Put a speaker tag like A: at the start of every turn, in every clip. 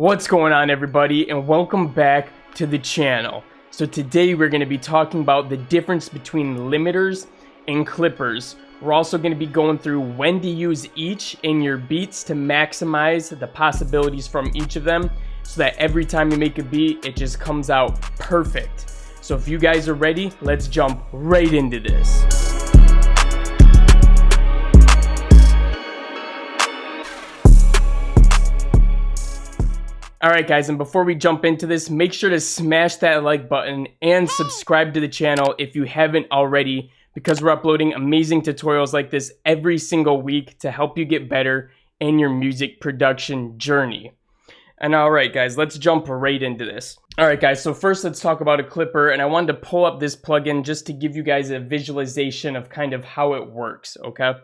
A: What's going on, everybody, and welcome back to the channel. So today we're going to be talking about the difference between limiters and clippers. We're also going to be going through when to use each in your beats to maximize the possibilities from each of them so that every time you make a beat, it just comes out perfect. So if you guys are ready, let's jump right into this. Alright guys, and before we jump into this, make sure to smash that like button and subscribe to the channel if you haven't already, because we're uploading amazing tutorials like this every single week to help you get better in your music production journey. And alright guys, let's jump right into this. Alright guys, so first let's talk about a clipper, and I wanted to pull up this plugin just to give you guys a visualization of kind of how it works, okay?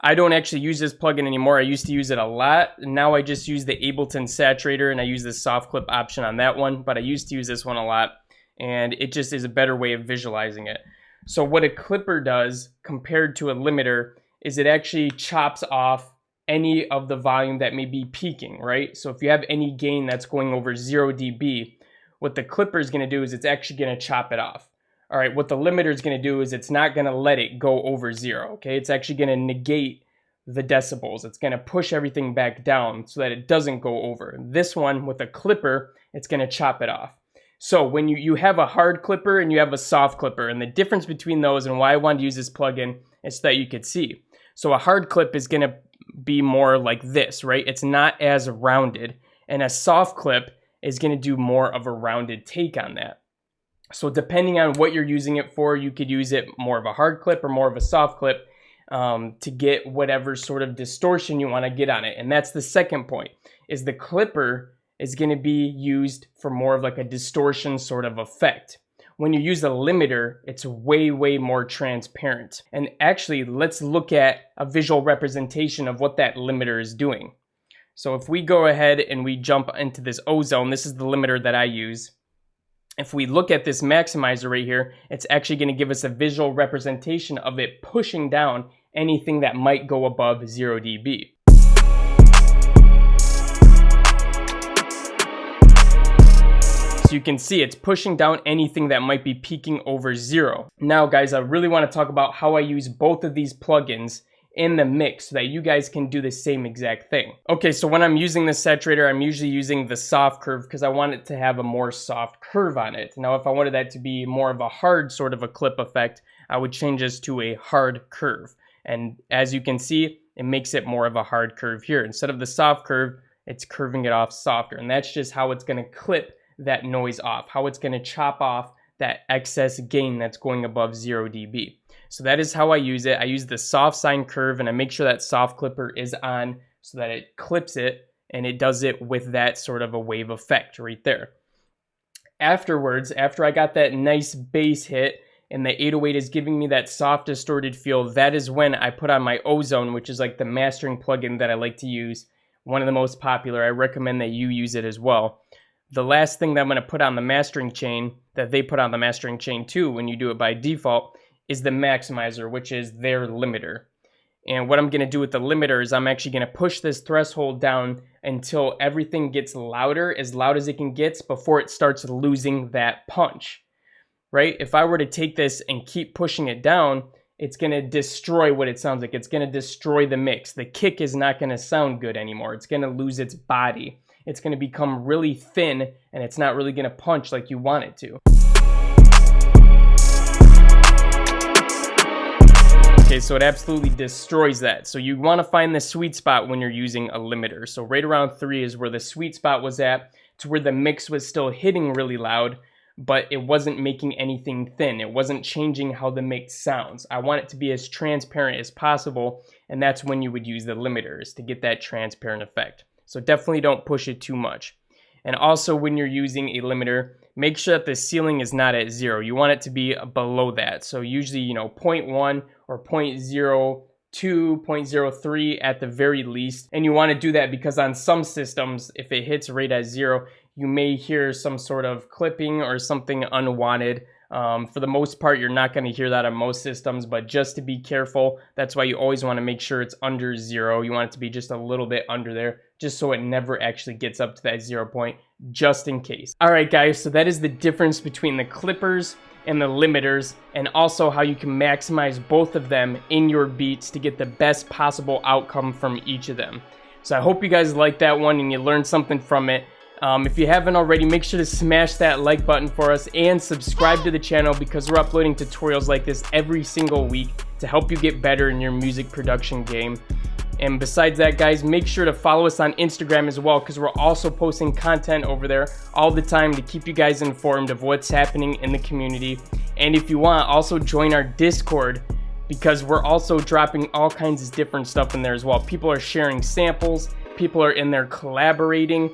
A: I don't actually use this plugin anymore. I used to use it a lot. Now I just use the Ableton saturator and I use the soft clip option on that one, but I used to use this one a lot and it just is a better way of visualizing it. So what a clipper does compared to a limiter is it actually chops off any of the volume that may be peaking, right? So if you have any gain that's going over 0 dB, what the clipper is going to do is it's actually going to chop it off. All right, what the limiter is going to do is it's not going to let it go over 0, okay? It's actually going to negate the decibels. It's going to push everything back down so that it doesn't go over. This one, with a clipper, it's going to chop it off. So when you have a hard clipper and you have a soft clipper, and the difference between those and why I wanted to use this plugin is so that you could see. So a hard clip is going to be more like this, right? It's not as rounded. And a soft clip is going to do more of a rounded take on that. So depending on what you're using it for, you could use it more of a hard clip or more of a soft clip to get whatever sort of distortion you want to get on it. And that's the second point, is the clipper is going to be used for more of like a distortion sort of effect. When you use a limiter, it's way, way more transparent. And actually, let's look at a visual representation of what that limiter is doing. So if we go ahead and we jump into this ozone, this is the limiter that I use. If we look at this maximizer right here, it's actually going to give us a visual representation of it pushing down anything that might go above 0 dB. So you can see it's pushing down anything that might be peaking over 0. Now guys, I really want to talk about how I use both of these plugins in the mix so that you guys can do the same exact thing. Okay, so when I'm using the saturator, I'm usually using the soft curve because I want it to have a more soft curve on it. Now, if I wanted that to be more of a hard sort of a clip effect, I would change this to a hard curve. And as you can see, it makes it more of a hard curve here. Instead of the soft curve, it's curving it off softer. And that's just how it's going to clip that noise off, how it's going to chop off that excess gain that's going above 0 dB. So that is how I use it. I use the soft sine curve and I make sure that soft clipper is on so that it clips it and it does it with that sort of a wave effect right there. Afterwards, after I got that nice bass hit and the 808 is giving me that soft distorted feel, that is when I put on my ozone, which is like the mastering plugin that I like to use. One of the most popular. I recommend that you use it as well. The last thing that I'm going to put on the mastering chain, that they put on the mastering chain too when you do it by default, is the maximizer, which is their limiter. And what I'm going to do with the limiter is I'm actually going to push this threshold down until everything gets louder, as loud as it can get, before it starts losing that punch, right? If I were to take this and keep pushing it down, it's going to destroy what it sounds like. It's going to destroy the mix. The kick is not going to sound good anymore. It's going to lose its body. It's going to become really thin, and it's not really going to punch like you want it to. Okay, so it absolutely destroys that. So you want to find the sweet spot when you're using a limiter. So right around 3 is where the sweet spot was at. It's where the mix was still hitting really loud, but it wasn't making anything thin. It wasn't changing how the mix sounds. I want it to be as transparent as possible, and that's when you would use the limiters to get that transparent effect. So definitely don't push it too much. And also when you're using a limiter, make sure that the ceiling is not at 0. You want it to be below that. So usually, 0.1 or 0.02, 0.03 at the very least. And you want to do that because on some systems, if it hits right at 0, you may hear some sort of clipping or something unwanted. For the most part, you're not going to hear that on most systems, but just to be careful, that's why you always want to make sure it's under 0. You want it to be just a little bit under there just so it never actually gets up to that 0 point, just in case. All right, guys, so that is the difference between the clippers and the limiters, and also how you can maximize both of them in your beats to get the best possible outcome from each of them. So I hope you guys liked that one and you learned something from it. If you haven't already, make sure to smash that like button for us and subscribe to the channel, because we're uploading tutorials like this every single week to help you get better in your music production game. And besides that, guys, make sure to follow us on Instagram as well, because we're also posting content over there all the time to keep you guys informed of what's happening in the community. And if you want, also join our Discord, because we're also dropping all kinds of different stuff in there as well. People are sharing samples, people are in there collaborating,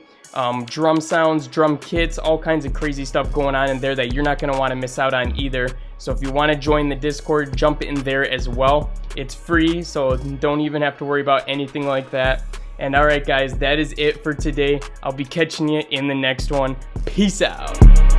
A: drum sounds, drum kits, all kinds of crazy stuff going on in there that you're not going to want to miss out on either. So if you want to join the Discord, jump in there as well. It's free, so don't even have to worry about anything like that. And alright guys, that is it for today. I'll be catching you in the next one. Peace out.